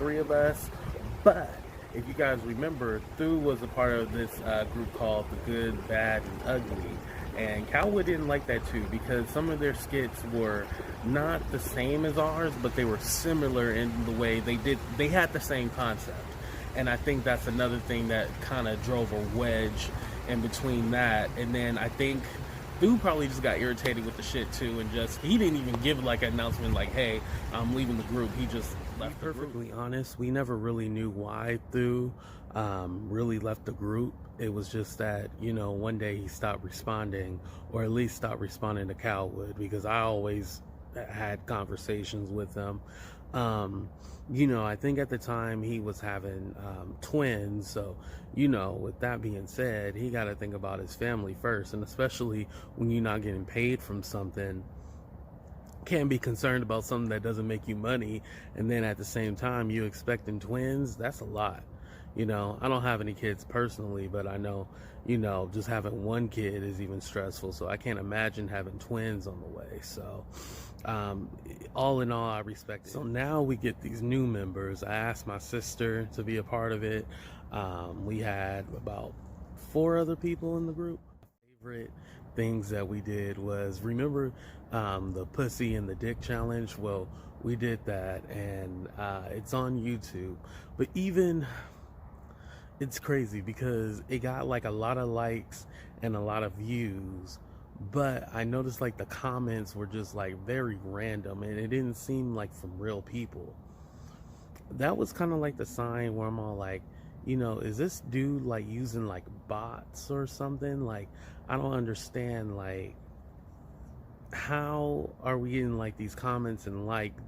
three of us. But if you guys remember, Thu was a part of this group called The Good, Bad, and Ugly. And Calwood didn't like that too, because some of their skits were not the same as ours, but they were similar in the way they had the same concept. And I think that's another thing that kind of drove a wedge in between that. And then I think Thu probably just got irritated with the shit too, and he didn't even give like an announcement like, hey, I'm leaving the group. He just left the group. Perfectly honest, we never really knew why Thu really left the group. It was just that, one day he stopped responding, or at least stopped responding to Calwood, because I always had conversations with him. I think at the time he was having twins, so with that being said, he got to think about his family first, and especially when you're not getting paid from something, can't be concerned about something that doesn't make you money, and then at the same time you expecting twins. That's a lot. I don't have any kids personally, but I know, just having one kid is even stressful, so I can't imagine having twins on the way. So all in all, I respect it. So now we get these new members. I asked my sister to be a part of it. We had about 4 other people in the group. Favorite things that we did was, remember the pussy and the dick challenge? Well, we did that, and it's on YouTube. But it's crazy because it got like a lot of likes and a lot of views, but I noticed like the comments were just like very random, and it didn't seem like from real people. That was kind of like the sign where I'm all like, is this dude like using like bots or something? Like, I don't understand, like, how are we getting like these comments and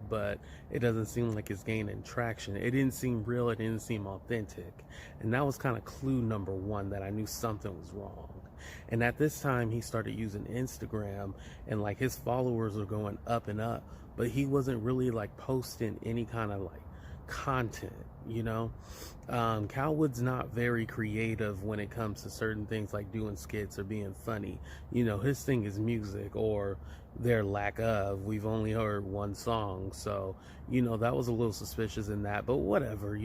but it doesn't seem like it's gaining traction. It didn't seem real, it didn't seem authentic, and that was kind of clue number 1 that I knew something was wrong. And at this time he started using Instagram, and like his followers were going up and up, but he wasn't really like posting any kind of like content. Calwood's not very creative when it comes to certain things like doing skits or being funny. His thing is music, or their lack of. We've only heard one song, so that was a little suspicious in that, but whatever.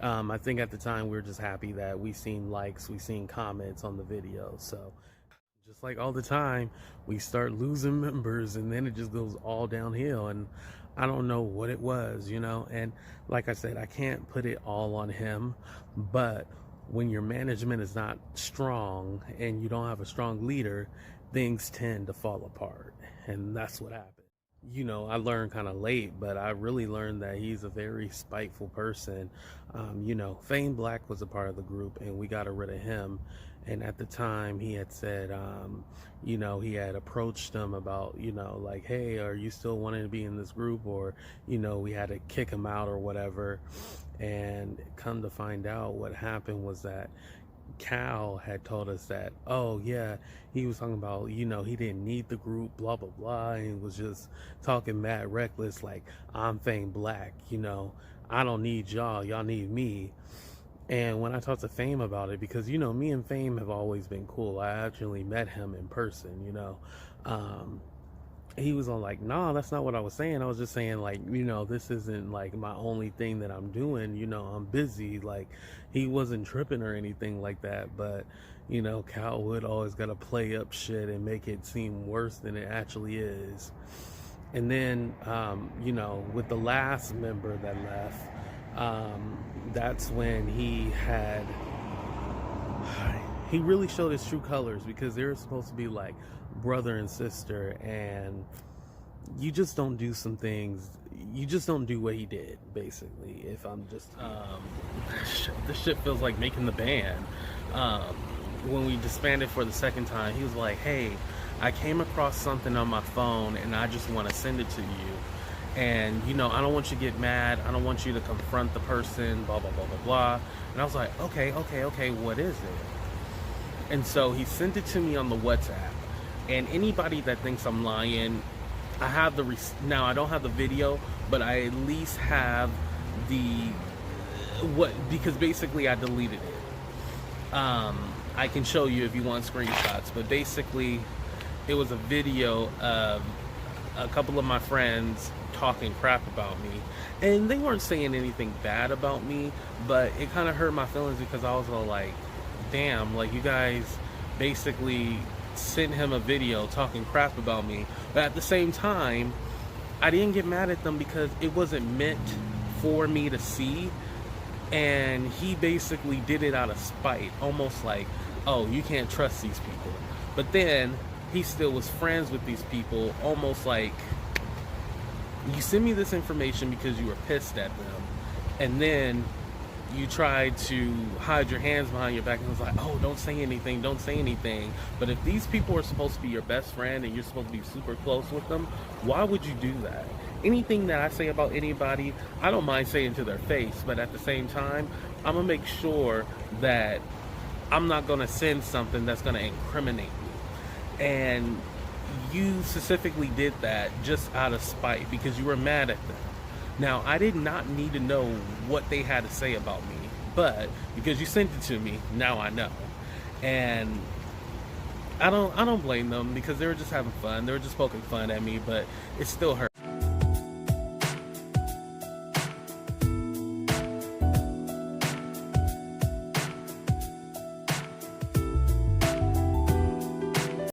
I think at the time we were just happy that we seen likes, we seen comments on the video. So just like all the time, we start losing members, and then it just goes all downhill, and I don't know what it was, and like I said, I can't put it all on him, but when your management is not strong and you don't have a strong leader, things tend to fall apart, and that's what happened. I learned kind of late, but I really learned that he's a very spiteful person. Fame Black was a part of the group, and we got rid of him. And at the time he had said, he had approached them about, like, hey, are you still wanting to be in this group? Or, we had to kick him out or whatever. And come to find out, what happened was that Cal had told us that, oh yeah, he was talking about, he didn't need the group, blah blah blah, and was just talking mad reckless, like, I'm Fame Black, I don't need y'all need me. And when I talked to Fame about it, because me and Fame have always been cool, I actually met him in person, he was all like, nah, that's not what I was saying. I was just saying, like, this isn't like my only thing that I'm doing, I'm busy. Like, he wasn't tripping or anything like that. But Calwood always got to play up shit and make it seem worse than it actually is. And then with the last member that left, that's when he really showed his true colors, because they were supposed to be like brother and sister, and you just don't do some things, you just don't do what he did, basically. If I'm just this shit feels like making the band. When we disbanded for the second time, he was like, hey, I came across something on my phone and I just want to send it to you, and I don't want you to get mad, I don't want you to confront the person, blah blah blah blah blah. And I was like, okay, what is it? And so he sent it to me on the WhatsApp. And anybody that thinks I'm lying, I have now I don't have the video, but I at least have because basically I deleted it. I can show you if you want screenshots, but basically it was a video of a couple of my friends talking crap about me. And they weren't saying anything bad about me, but it kind of hurt my feelings because I was all like, damn, like you guys basically sent him a video talking crap about me. But at the same time, I didn't get mad at them because it wasn't meant for me to see. And he basically did it out of spite, almost like, oh, you can't trust these people. But then he still was friends with these people, almost like, you send me this information because you were pissed at them, and then you tried to hide your hands behind your back and was like, oh, don't say anything, don't say anything. But if these people are supposed to be your best friend and you're supposed to be super close with them, why would you do that? Anything that I say about anybody, I don't mind saying to their face, but at the same time, I'm gonna make sure that I'm not gonna send something that's gonna incriminate me. And you specifically did that just out of spite because you were mad at them. Now, I did not need to know what they had to say about me, but because you sent it to me, now I know. And I don't blame them because they were just having fun. They were just poking fun at me, but it still hurt.